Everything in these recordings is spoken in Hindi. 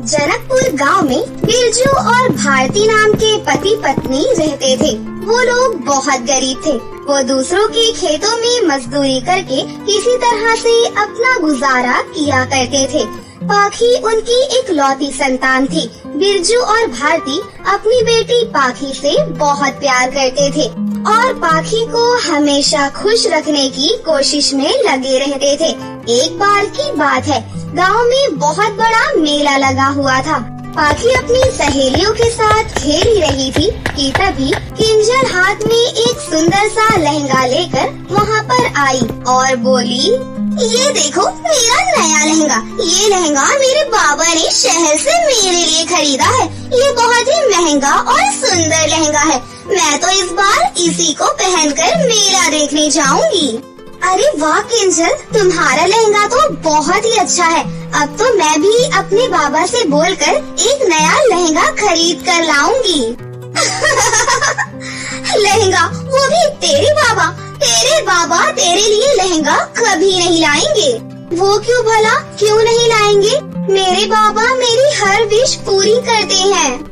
जनकपुर गांव में बिरजू और भारती नाम के पति पत्नी रहते थे। वो लोग बहुत गरीब थे। वो दूसरों के खेतों में मजदूरी करके किसी तरह से अपना गुजारा किया करते थे। पाखी उनकी इकलौती संतान थी। बिरजू और भारती अपनी बेटी पाखी से बहुत प्यार करते थे और पाखी को हमेशा खुश रखने की कोशिश में लगे रहते थे। एक बार की बात है, गांव में बहुत बड़ा मेला लगा हुआ था। पाखी अपनी सहेलियों के साथ खेल ही रही थी कि तभी किंजल हाथ में एक सुंदर सा लहंगा लेकर वहाँ पर आई और बोली, ये देखो मेरा नया लहंगा। ये लहंगा मेरे बाबा ने शहर से मेरे लिए खरीदा है। ये बहुत ही महंगा और सुंदर लहंगा है। मैं तो इस बार इसी को पहनकर मेला देखने जाऊंगी। अरे वाह किंजल, तुम्हारा लहंगा तो बहुत ही अच्छा है। अब तो मैं भी अपने बाबा से बोलकर एक नया लहंगा खरीद कर लाऊंगी। लहंगा, वो भी तेरे बाबा? तेरे बाबा तेरे लिए लहंगा कभी नहीं लाएंगे। वो क्यों भला, क्यों नहीं लाएंगे? मेरे बाबा मेरी हर विश पूरी करते हैं।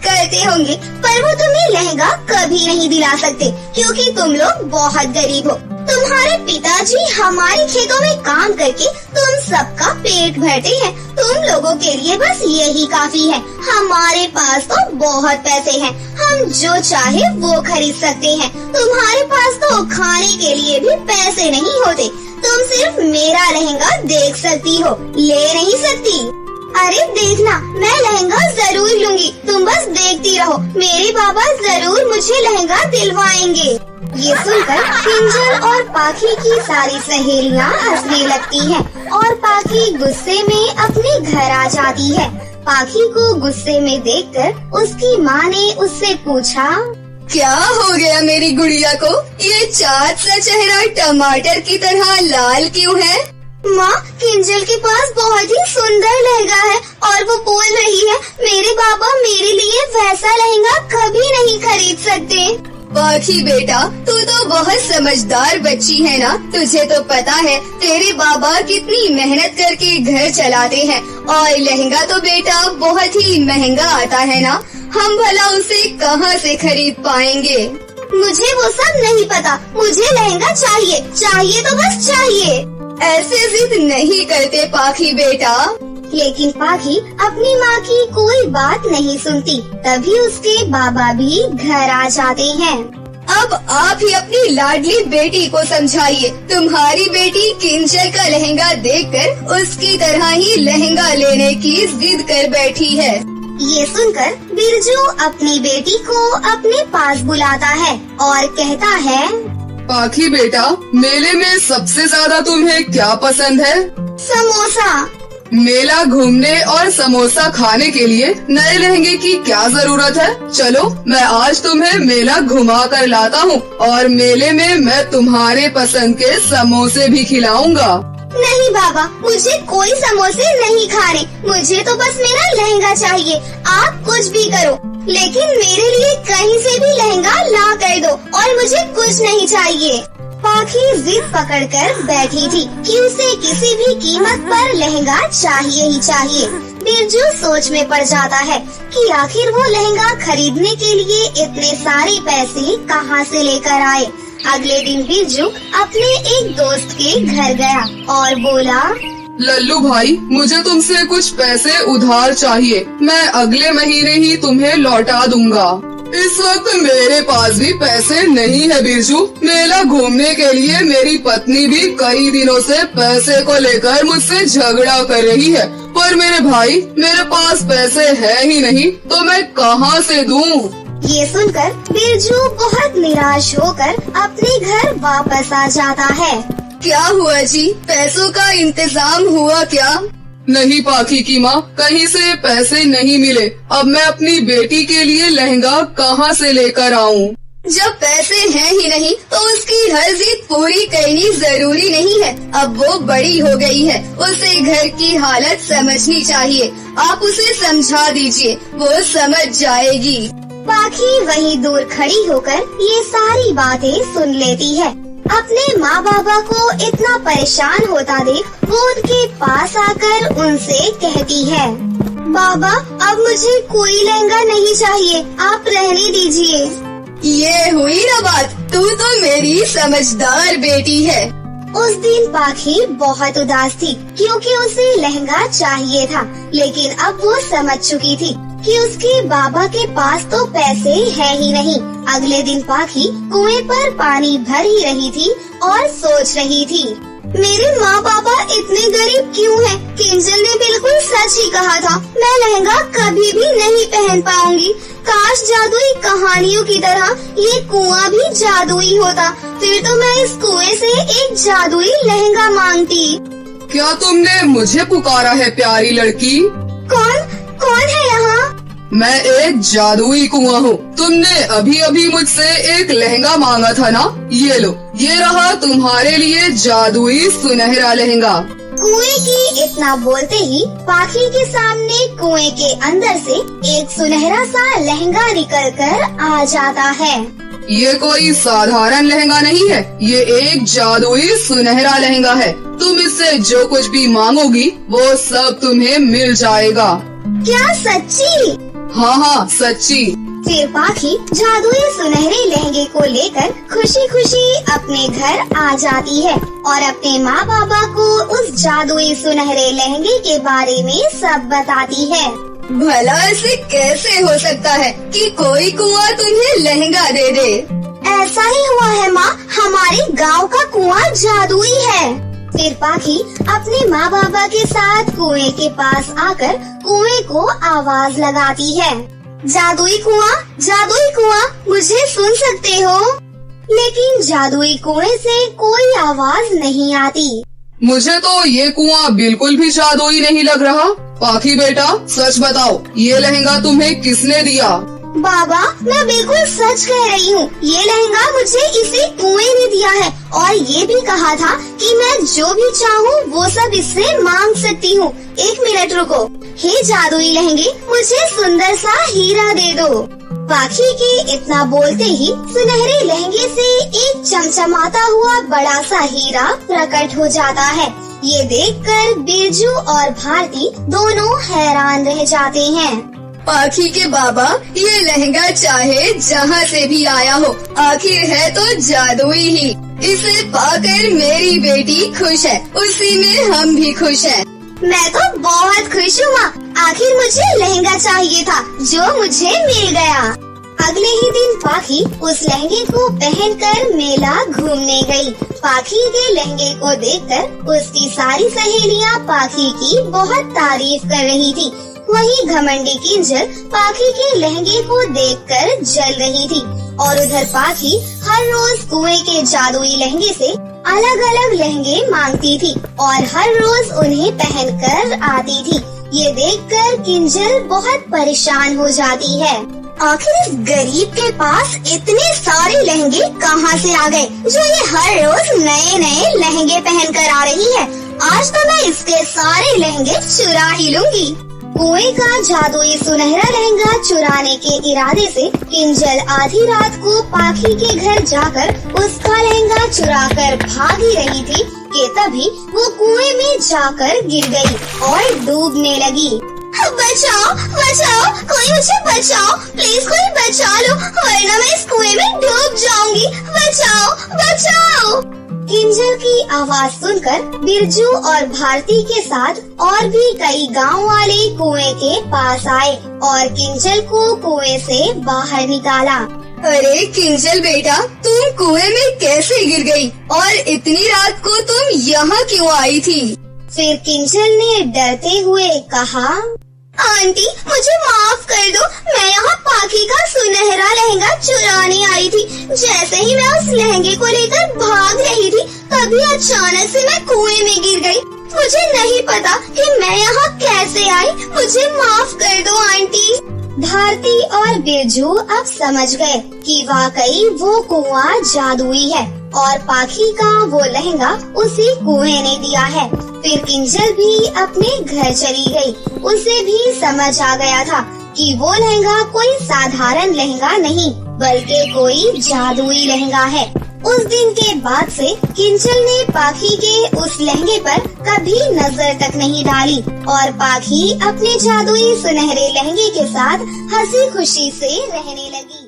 करते होंगे, पर वो तुम्हें लहंगा कभी नहीं दिला सकते क्योंकि तुम लोग बहुत गरीब हो। तुम्हारे पिताजी हमारे खेतों में काम करके तुम सबका पेट भरते हैं। तुम लोगों के लिए बस यही काफी है। हमारे पास तो बहुत पैसे हैं, हम जो चाहे वो खरीद सकते हैं। तुम्हारे पास तो खाने के लिए भी पैसे नहीं होते। तुम सिर्फ मेरा लहंगा देख सकती हो, ले नहीं सकती। अरे देखना, मैं लहंगा जरूर लूंगी। तुम बस देखती रहो, मेरे बाबा जरूर मुझे लहंगा दिलवाएंगे। ये सुनकर किंजल और पाखी की सारी सहेलियां हंसने लगती हैं और पाखी गुस्से में अपने घर आ जाती है। पाखी को गुस्से में देखकर उसकी माँ ने उससे पूछा, क्या हो गया मेरी गुड़िया को? ये चाट सा चेहरा टमाटर की तरह लाल क्यों है? माँ, किंजल के पास बहुत ही सुंदर लहंगा है और वो बोल रही है मेरे बाबा मेरे लिए वैसा लहंगा कभी नहीं खरीद सकते। पाखी बेटा, तू तो बहुत समझदार बच्ची है ना। तुझे तो पता है तेरे बाबा कितनी मेहनत करके घर चलाते हैं और लहंगा तो बेटा बहुत ही महंगा आता है ना। हम भला उसे कहाँ से खरीद पाएंगे? मुझे वो सब नहीं पता, मुझे लहंगा चाहिए, चाहिए तो बस चाहिए। ऐसे जिद नहीं करते पाखी बेटा। लेकिन पाखी अपनी माँ की कोई बात नहीं सुनती। तभी उसके बाबा भी घर आ जाते हैं। अब आप ही अपनी लाडली बेटी को समझाइए। तुम्हारी बेटी किंजल का लहंगा देखकर उसकी तरह ही लहंगा लेने की जिद कर बैठी है। ये सुनकर बिरजू अपनी बेटी को अपने पास बुलाता है और कहता है, पाखी बेटा, मेले में सबसे ज्यादा तुम्हें क्या पसंद है? समोसा। मेला घूमने और समोसा खाने के लिए नए लहंगे की क्या जरूरत है? चलो मैं आज तुम्हें मेला घुमा कर लाता हूँ और मेले में मैं तुम्हारे पसंद के समोसे भी खिलाऊंगा। नहीं बाबा, मुझे कोई समोसे नहीं खाने। मुझे तो बस मेरा लहंगा चाहिए। आप कुछ भी करो, लेकिन मेरे लिए कहीं से भी लहंगा ला कर दो और मुझे कुछ नहीं चाहिए। पाखी जिद पकड़कर बैठी थी कि उसे किसी भी कीमत पर लहंगा चाहिए ही चाहिए। बिरजू सोच में पड़ जाता है कि आखिर वो लहंगा खरीदने के लिए इतने सारे पैसे कहाँ से लेकर आए। अगले दिन बिरजू अपने एक दोस्त के घर गया और बोला, लल्लू भाई, मुझे तुमसे कुछ पैसे उधार चाहिए। मैं अगले महीने ही तुम्हें लौटा दूंगा। इस वक्त मेरे पास भी पैसे नहीं है बिरजू। मेला घूमने के लिए मेरी पत्नी भी कई दिनों से पैसे को लेकर मुझसे झगड़ा कर रही है, पर मेरे भाई मेरे पास पैसे है ही नहीं, तो मैं कहाँ से दूँ? ये सुनकर बिरजू बहुत निराश होकर अपने घर वापस आ जाता है। क्या हुआ जी, पैसों का इंतजाम हुआ क्या? नहीं पाखी की माँ, कहीं से पैसे नहीं मिले। अब मैं अपनी बेटी के लिए लहंगा कहाँ से लेकर आऊँ? जब पैसे हैं ही नहीं तो उसकी हर जिद पूरी करनी जरूरी नहीं है। अब वो बड़ी हो गई है, उसे घर की हालत समझनी चाहिए। आप उसे समझा दीजिए, वो समझ जाएगी। पाखी वहीं दूर खड़ी होकर ये सारी बातें सुन लेती है। अपने माँ बाबा को इतना परेशान होता देख वो उनके पास आकर उनसे कहती है, बाबा अब मुझे कोई लहंगा नहीं चाहिए, आप रहने दीजिए। ये हुई ना बात, तू तो मेरी समझदार बेटी है। उस दिन पाखी बहुत उदास थी क्योंकि उसे लहंगा चाहिए था, लेकिन अब वो समझ चुकी थी कि उसके बाबा के पास तो पैसे है ही नहीं। अगले दिन पाखी कुएं पर पानी भर ही रही थी और सोच रही थी, मेरे माँ बाबा इतने गरीब क्यों हैं? किंजल ने बिल्कुल सच ही कहा था, मैं लहंगा कभी भी नहीं पहन पाऊंगी। काश जादुई कहानियों की तरह ये कुआं भी जादुई होता, फिर तो मैं इस कुएं से एक जादुई लहंगा मांगती। क्या तुमने मुझे पुकारा है प्यारी लड़की? कौन है यहाँ? मैं एक जादुई कुआं हूँ। तुमने अभी अभी मुझसे एक लहंगा मांगा था ना? ये लो, ये रहा तुम्हारे लिए जादुई सुनहरा लहंगा। कुएं की इतना बोलते ही पाखी के सामने कुएं के अंदर से एक सुनहरा सा लहंगा निकलकर आ जाता है। ये कोई साधारण लहंगा नहीं है, ये एक जादुई सुनहरा लहंगा है। तुम इससे जो कुछ भी मांगोगी वो सब तुम्हें मिल जाएगा। क्या सच्ची? हाँ सच्ची। फिर पाखी जादुई सुनहरे लहंगे को लेकर खुशी खुशी अपने घर आ जाती है और अपने माँ बाबा को उस जादुई सुनहरे लहंगे के बारे में सब बताती है। भला ऐसे कैसे हो सकता है कि कोई कुआं तुम्हें लहंगा दे दे? ऐसा ही हुआ है माँ, हमारे गांव का कुआं जादुई है। फिर पाखी अपने माँ बाबा के साथ कुएं के पास आकर कुएं को आवाज लगाती है, जादुई कुआं, मुझे सुन सकते हो? लेकिन जादुई कुएं से कोई आवाज नहीं आती। मुझे तो ये कुआं बिल्कुल भी जादुई नहीं लग रहा। पाखी बेटा सच बताओ, ये लहंगा तुम्हें किसने दिया? बाबा मैं बिल्कुल सच कह रही हूँ, ये लहंगा मुझे इसी कुएं ने दिया है और ये भी कहा था कि मैं जो भी चाहूँ वो सब इससे मांग सकती हूँ। एक मिनट रुको, हे जादुई लहंगे, मुझे सुंदर सा हीरा दे दो। पाखी के इतना बोलते ही सुनहरे लहंगे से एक चमचमाता हुआ बड़ा सा हीरा प्रकट हो जाता है। ये देखकर बिरजू और भारती दोनों हैरान रह जाते हैं। पाखी के बाबा, ये लहंगा चाहे जहाँ से भी आया हो, आखिर है तो जादुई ही। इसे पाकर मेरी बेटी खुश है, उसी में हम भी खुश हैं। मैं तो बहुत खुश हूँ माँ, आखिर मुझे लहंगा चाहिए था जो मुझे मिल गया। अगले ही दिन पाखी उस लहंगे को पहनकर मेला घूमने गई। पाखी के लहंगे को देखकर उसकी सारी सहेलियाँ पाखी की बहुत तारीफ कर रही थी। वहीं घमंडी किंजल पाखी के लहंगे को देखकर जल रही थी और उधर पाखी हर रोज कुएं के जादुई लहंगे से अलग अलग लहंगे मांगती थी और हर रोज उन्हें पहनकर आती थी। ये देखकर किंजल बहुत परेशान हो जाती है। आखिर इस गरीब के पास इतने सारे लहंगे कहाँ से आ गए जो ये हर रोज नए नए लहंगे पहनकर आ रही है। आज तो मैं इसके सारे लहंगे चुरा ही लूंगी। कुएं का जादुई सुनहरा लहंगा चुराने के इरादे से किंजल आधी रात को पाखी के घर जाकर उसका लहंगा चुराकर भाग ही रही थी कि तभी वो कुएं में जाकर गिर गई और डूबने लगी। बचाओ बचाओ, कोई मुझे बचाओ, प्लीज कोई बचा लो, वरना मैं इस कुएं में डूब जाऊंगी। बचाओ बचाओ। किंजल की आवाज सुनकर बिरजू और भारती के साथ और भी कई गांव वाले कुएं के पास आए और किंजल को कुएं से बाहर निकाला। अरे किंजल बेटा, तुम कुएं में कैसे गिर गई और इतनी रात को तुम यहाँ क्यों आई थी? फिर किंजल ने डरते हुए कहा, आंटी मुझे माफ कर दो, मैं यहाँ पाखी का सुनहरा लहंगा चुराने आई थी। जैसे ही मैं उस लहंगे को लेकर भाग रही थी तभी अचानक से मैं कुएं में गिर गई। मुझे नहीं पता कि मैं यहाँ कैसे आई, मुझे माफ कर दो आंटी। भारती और बिरजू अब समझ गए कि वाकई वो कुआं जादुई है और पाखी का वो लहंगा उसी कुएं ने दिया है। फिर किंजल भी अपने घर चली गई। उसे भी समझ आ गया था कि वो लहंगा कोई साधारण लहंगा नहीं बल्कि कोई जादुई लहंगा है। उस दिन के बाद से किंचल ने पाखी के उस लहंगे पर कभी नजर तक नहीं डाली और पाखी अपने जादुई सुनहरे लहंगे के साथ हंसी खुशी से रहने लगी।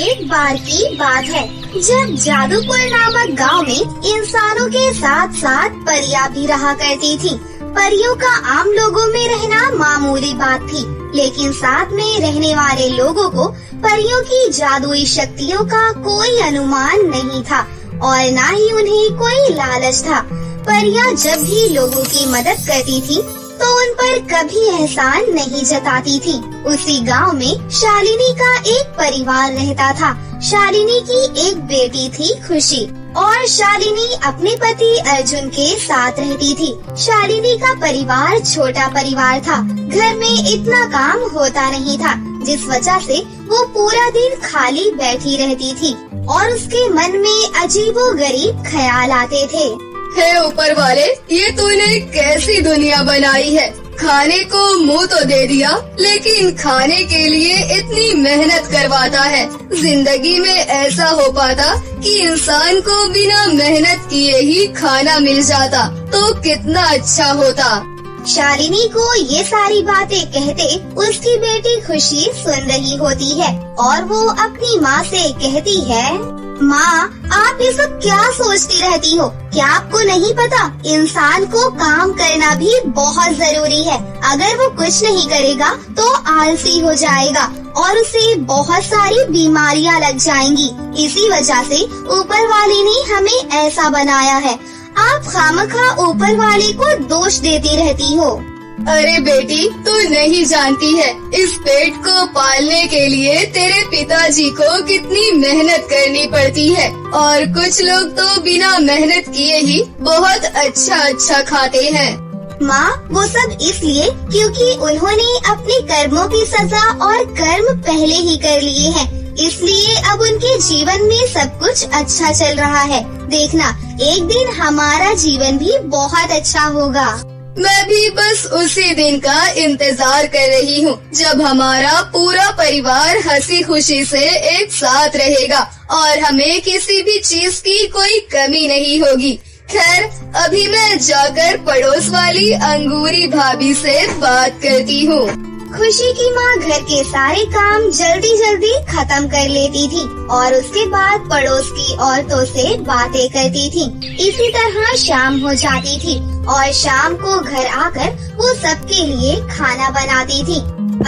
एक बार की बात है जब जादूपुर नामक गांव में इंसानों के साथ साथ परियां भी रहा करती थी। परियों का आम लोगों में रहना मामूली बात थी, लेकिन साथ में रहने वाले लोगों को परियों की जादुई शक्तियों का कोई अनुमान नहीं था और न ही उन्हें कोई लालच था। परियां जब भी लोगों की मदद करती थी तो उन पर कभी एहसान नहीं जताती थी। उसी गांव में शालिनी का एक परिवार रहता था। शालिनी की एक बेटी थी खुशी और शालिनी अपने पति अर्जुन के साथ रहती थी। शालिनी का परिवार छोटा परिवार था। घर में इतना काम होता नहीं था, जिस वजह से वो पूरा दिन खाली बैठी रहती थी और उसके मन में अजीबोगरीब ख्याल आते थे। हे ऊपर वाले, ये तूने कैसी दुनिया बनाई है। खाने को मुंह तो दे दिया, लेकिन खाने के लिए इतनी मेहनत करवाता है। जिंदगी में ऐसा हो पाता कि इंसान को बिना मेहनत किए ही खाना मिल जाता तो कितना अच्छा होता। शालिनी को ये सारी बातें कहते उसकी बेटी खुशी सुन रही होती है और वो अपनी माँ से कहती है, माँ, आप ये सब क्या सोचती रहती हो? क्या आपको नहीं पता इंसान को काम करना भी बहुत जरूरी है। अगर वो कुछ नहीं करेगा तो आलसी हो जाएगा और उसे बहुत सारी बीमारियाँ लग जाएंगी। इसी वजह से ऊपर वाले ने हमें ऐसा बनाया है। आप खामखा ऊपर वाले को दोष देती रहती हो। अरे बेटी, तू नहीं जानती है इस पेट को पालने के लिए तेरे पिताजी को कितनी मेहनत करनी पड़ती है और कुछ लोग तो बिना मेहनत किए ही बहुत अच्छा खाते हैं। माँ, वो सब इसलिए क्योंकि उन्होंने अपने कर्मों की सजा और कर्म पहले ही कर लिए हैं। इसलिए अब उनके जीवन में सब कुछ अच्छा चल रहा है। देखना, एक दिन हमारा जीवन भी बहुत अच्छा होगा। मैं भी बस उसी दिन का इंतजार कर रही हूँ जब हमारा पूरा परिवार हंसी खुशी से एक साथ रहेगा और हमें किसी भी चीज की कोई कमी नहीं होगी। खैर, अभी मैं जाकर पड़ोस वाली अंगूरी भाभी से बात करती हूँ। खुशी की माँ घर के सारे काम जल्दी जल्दी खत्म कर लेती थी और उसके बाद पड़ोस की औरतों से बातें करती थी। इसी तरह शाम हो जाती थी और शाम को घर आकर वो सबके लिए खाना बनाती थी।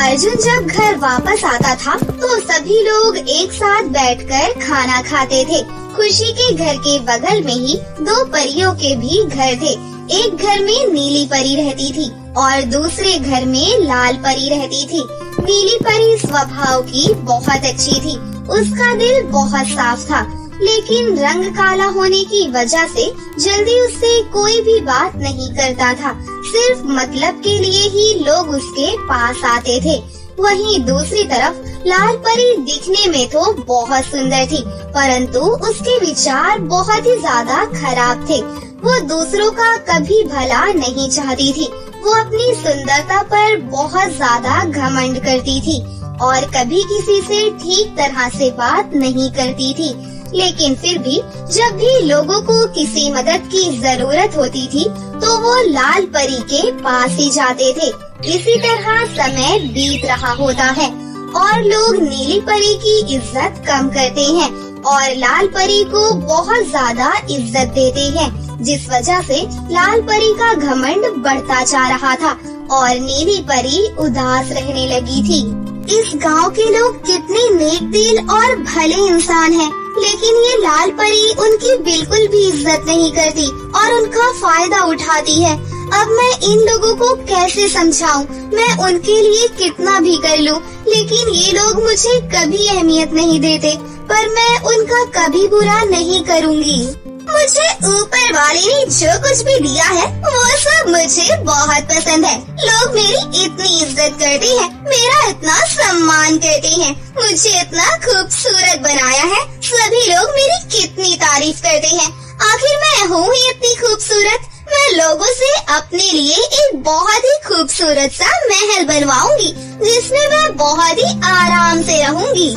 अर्जुन जब घर वापस आता था तो सभी लोग एक साथ बैठकर खाना खाते थे। खुशी के घर के बगल में ही दो परियों के भी घर थे। एक घर में नीली परी रहती थी और दूसरे घर में लाल परी रहती थी। नीली परी स्वभाव की बहुत अच्छी थी। उसका दिल बहुत साफ था, लेकिन रंग काला होने की वजह से जल्दी उससे कोई भी बात नहीं करता था। सिर्फ मतलब के लिए ही लोग उसके पास आते थे। वहीं दूसरी तरफ लाल परी दिखने में तो बहुत सुंदर थी, परंतु उसके विचार बहुत ही ज्यादा खराब थे। वो दूसरों का कभी भला नहीं चाहती थी। वो अपनी सुंदरता पर बहुत ज्यादा घमंड करती थी और कभी किसी से ठीक तरह से बात नहीं करती थी। लेकिन फिर भी जब भी लोगों को किसी मदद की जरूरत होती थी तो वो लाल परी के पास ही जाते थे। इसी तरह समय बीत रहा होता है और लोग नीली परी की इज्जत कम करते हैं और लाल परी को बहुत ज्यादा इज्जत देते हैं, जिस वजह से लाल परी का घमंड बढ़ता जा रहा था और नीली परी उदास रहने लगी थी। इस गांव के लोग कितने नेक दिल और भले इंसान हैं, लेकिन ये लाल परी उनकी बिल्कुल भी इज्जत नहीं करती और उनका फायदा उठाती है। अब मैं इन लोगों को कैसे समझाऊं? मैं उनके लिए कितना भी कर लूं, लेकिन ये लोग मुझे कभी अहमियत नहीं देते। पर मैं उनका कभी बुरा नहीं करूंगी। मुझे ऊपर वाले ने जो कुछ भी दिया है वो सब मुझे बहुत पसंद है। लोग मेरी इतनी इज्जत करते हैं, मेरा इतना सम्मान करते हैं, मुझे इतना खूबसूरत बनाया है। सभी लोग मेरी कितनी तारीफ करते हैं। आखिर मैं हूँ ही इतनी खूबसूरत। मैं लोगों से अपने लिए एक बहुत ही खूबसूरत सा महल बनवाऊंगी जिसमें मैं बहुत ही आराम से रहूंगी।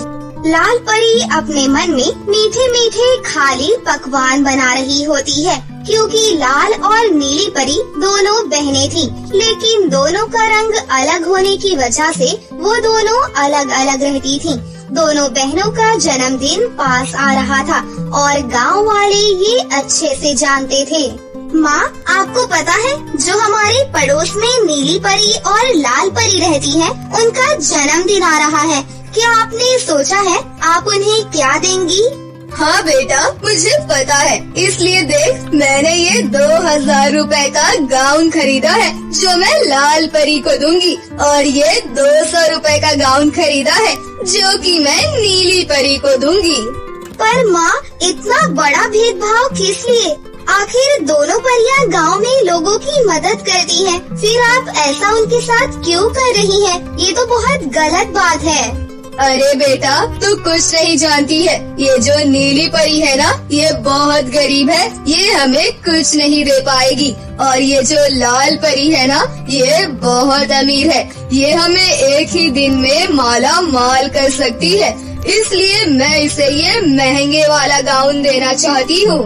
लाल परी अपने मन में मीठे मीठे खाली पकवान बना रही होती है, क्योंकि लाल और नीली परी दोनों बहनें थीं, लेकिन दोनों का रंग अलग होने की वजह से वो दोनों अलग अलग रहती थीं। दोनों बहनों का जन्मदिन पास आ रहा था और गांव वाले ये अच्छे से जानते थे। माँ, आपको पता है जो हमारे पड़ोस में नीली परी और लाल परी रहती हैं, उनका जन्मदिन आ रहा है। क्या आपने सोचा है आप उन्हें क्या देंगी? हाँ बेटा, मुझे पता है, इसलिए देख मैंने ये 2000 रुपए का गाउन खरीदा है जो मैं लाल परी को दूंगी, और ये 200 रुपए का गाउन खरीदा है जो कि मैं नीली परी को दूंगी। पर माँ, इतना बड़ा भेदभाव किस लिए? आखिर दोनों परियां गांव में लोगों की मदद करती हैं, फिर आप ऐसा उनके साथ क्यों कर रही हैं? ये तो बहुत गलत बात है। अरे बेटा, तू कुछ नहीं जानती है, ये जो नीली परी है ना, ये बहुत गरीब है, ये हमें कुछ नहीं दे पाएगी। और ये जो लाल परी है ना, ये बहुत अमीर है, ये हमें एक ही दिन में माला माल कर सकती है, इसलिए मैं इसे ये महंगे वाला गाउन देना चाहती हूँ।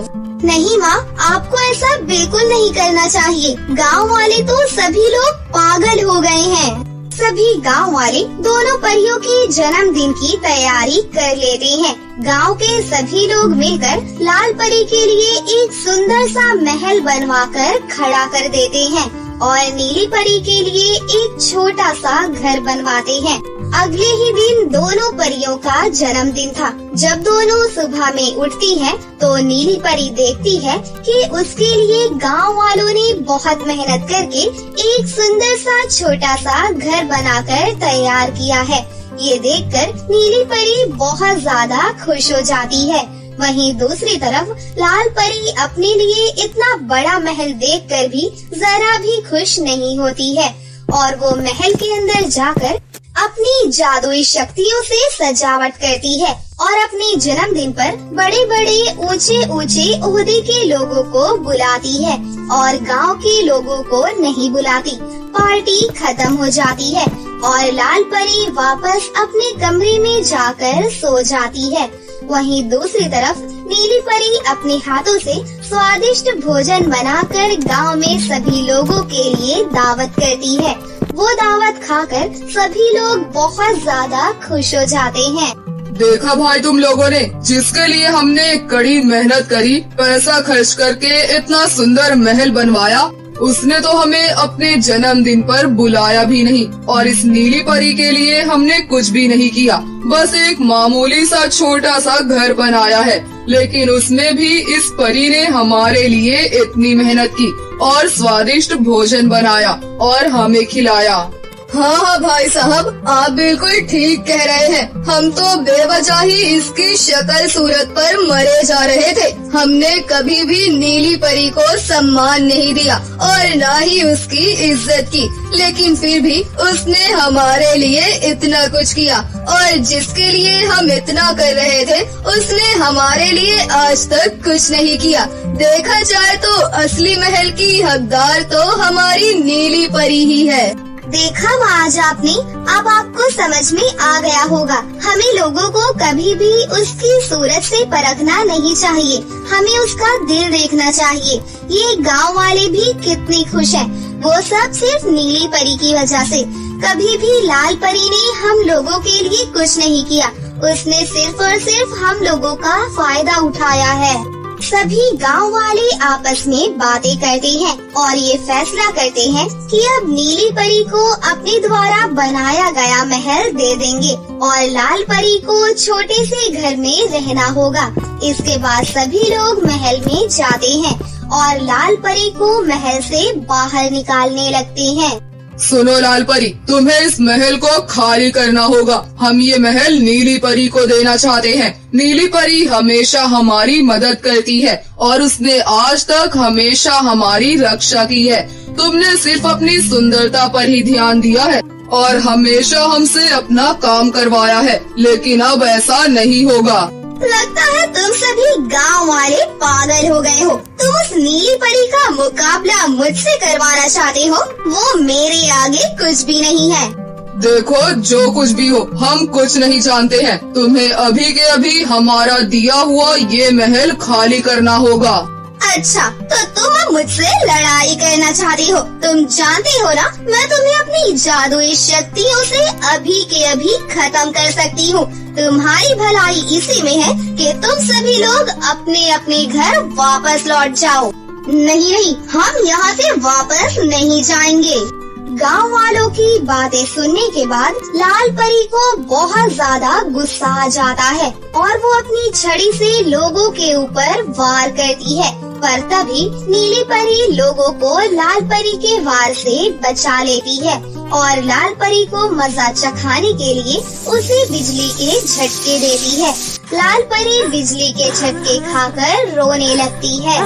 नहीं माँ, आपको ऐसा बिल्कुल नहीं करना चाहिए। गांव वाले तो सभी लोग पागल हो गए हैं। सभी गांव वाले दोनों परियों के जन्मदिन की तैयारी कर लेते हैं। गांव के सभी लोग मिलकर लाल परी के लिए एक सुंदर सा महल बनवाकर खड़ा कर देते हैं और नीली परी के लिए एक छोटा सा घर बनवाते हैं। अगले ही दिन दोनों परियों का जन्मदिन था। जब दोनों सुबह में उठती हैं, तो नीली परी देखती है कि उसके लिए गांव वालों ने बहुत मेहनत करके एक सुंदर सा छोटा सा घर बनाकर तैयार किया है। ये देखकर नीली परी बहुत ज्यादा खुश हो जाती है। वहीं दूसरी तरफ लाल परी अपने लिए इतना बड़ा महल देखकर भी जरा भी खुश नहीं होती है और वो महल के अंदर जाकर अपनी जादुई शक्तियों से सजावट करती है और अपने जन्मदिन पर बड़े बड़े ऊंचे ऊंचे ओहदे के लोगों को बुलाती है और गांव के लोगों को नहीं बुलाती। पार्टी खत्म हो जाती है और लाल परी वापस अपने कमरे में जाकर सो जाती है। वहीं दूसरी तरफ नीली परी अपने हाथों से स्वादिष्ट भोजन बनाकर गांव में सभी लोगों के लिए दावत करती है। वो दावत खाकर सभी लोग बहुत ज्यादा खुश हो जाते हैं। देखा भाई तुम लोगों ने, जिसके लिए हमने कड़ी मेहनत करी, पैसा खर्च करके इतना सुंदर महल बनवाया, उसने तो हमें अपने जन्मदिन पर बुलाया भी नहीं। और इस नीली परी के लिए हमने कुछ भी नहीं किया, बस एक मामूली सा छोटा सा घर बनाया है, लेकिन उसमें भी इस परी ने हमारे लिए इतनी मेहनत की और स्वादिष्ट भोजन बनाया और हमें खिलाया। हाँ भाई साहब, आप बिल्कुल ठीक कह रहे हैं। हम तो बेवजह ही इसकी शक्ल सूरत पर मरे जा रहे थे। हमने कभी भी नीली परी को सम्मान नहीं दिया और न ही उसकी इज्जत की, लेकिन फिर भी उसने हमारे लिए इतना कुछ किया और जिसके लिए हम इतना कर रहे थे उसने हमारे लिए आज तक कुछ नहीं किया। देखा जाए तो असली महल की हकदार तो हमारी नीली परी ही है। देखा आज आपने, अब आपको समझ में आ गया होगा। हमें लोगों को कभी भी उसकी सूरत से परखना नहीं चाहिए, हमें उसका दिल देखना चाहिए। ये गांव वाले भी कितने खुश हैं, वो सब सिर्फ नीली परी की वजह से। कभी भी लाल परी ने हम लोगों के लिए कुछ नहीं किया, उसने सिर्फ और सिर्फ हम लोगों का फायदा उठाया है। सभी गांव वाले आपस में बातें करते हैं और ये फैसला करते हैं कि अब नीली परी को अपने द्वारा बनाया गया महल दे देंगे और लाल परी को छोटे से घर में रहना होगा। इसके बाद सभी लोग महल में जाते हैं और लाल परी को महल से बाहर निकालने लगते हैं। सुनो लाल परी, तुम्हें इस महल को खाली करना होगा। हम ये महल नीली परी को देना चाहते हैं। नीली परी हमेशा हमारी मदद करती है और उसने आज तक हमेशा हमारी रक्षा की है। तुमने सिर्फ अपनी सुंदरता पर ही ध्यान दिया है और हमेशा हमसे अपना काम करवाया है, लेकिन अब ऐसा नहीं होगा। लगता है तुम सभी गांव वाले पागल हो गए हो। तुम उस नीली परी का मुकाबला मुझसे करवाना चाहते हो, वो मेरे आगे कुछ भी नहीं है। देखो जो कुछ भी हो, हम कुछ नहीं जानते हैं। तुम्हें अभी के अभी हमारा दिया हुआ ये महल खाली करना होगा। अच्छा, तो तुम मुझसे लड़ाई करना चाहती हो? तुम जानती हो ना, मैं तुम्हें अपनी जादुई शक्तियों से अभी के अभी खत्म कर सकती हूँ। तुम्हारी भलाई इसी में है कि तुम सभी लोग अपने अपने घर वापस लौट जाओ। नहीं, हम यहाँ से वापस नहीं जाएंगे। गांव वालों की बातें सुनने के बाद लाल परी को बहुत ज्यादा गुस्सा आ जाता है और वो अपनी छड़ी से लोगों के ऊपर वार करती है। पर तभी नीली परी लोगों को लाल परी के वार से बचा लेती है और लाल परी को मजा चखाने के लिए उसे बिजली के झटके देती है। लाल परी बिजली के झटके खाकर रोने लगती है।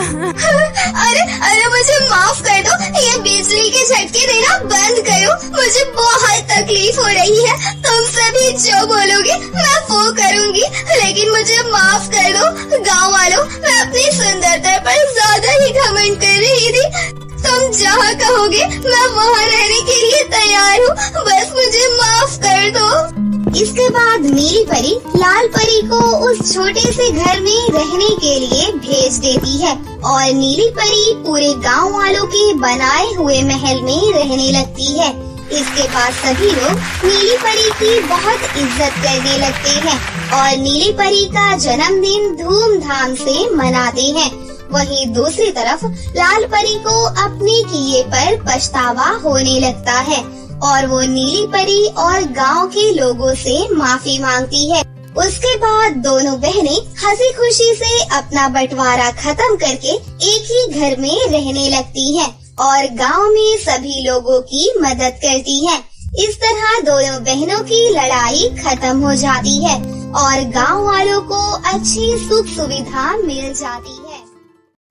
अरे मुझे माफ कर दो, ये बिजली के झटके देना बंद करो, मुझे बहुत तकलीफ हो रही है। तुम सभी जो बोलोगे मैं वो करूँगी, लेकिन मुझे माफ कर दो। गाँव वालों, मैं अपनी सुंदरता पर ज्यादा ही घमंड कर रही थी। तुम जहाँ कहोगे मैं वहाँ रहने के लिए तैयार हूँ, बस मुझे माफ कर दो। इसके बाद नीली परी लाल परी को उस छोटे से घर में रहने के लिए भेज देती है और नीली परी पूरे गांव वालों के बनाए हुए महल में रहने लगती है। इसके बाद सभी लोग नीली परी की बहुत इज्जत करने लगते हैं और नीली परी का जन्मदिन धूमधाम से मनाते हैं। वहीं दूसरी तरफ लाल परी को अपने किए पर पछतावा होने लगता है और वो नीली परी और गांव के लोगों से माफी मांगती है। उसके बाद दोनों बहनें हंसी खुशी से अपना बंटवारा खत्म करके एक ही घर में रहने लगती हैं और गांव में सभी लोगों की मदद करती हैं। इस तरह दोनों बहनों की लड़ाई खत्म हो जाती है और गांव वालों को अच्छी सुख सुविधा मिल जाती है।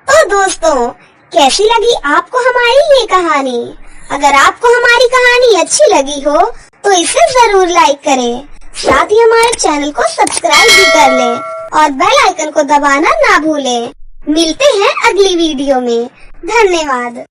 तो दोस्तों, कैसी लगी आपको हमारी ये कहानी? अगर आपको हमारी कहानी अच्छी लगी हो तो इसे जरूर लाइक करें, साथ ही हमारे चैनल को सब्सक्राइब भी कर लें और बेल आइकन को दबाना ना भूलें। मिलते हैं अगली वीडियो में। धन्यवाद।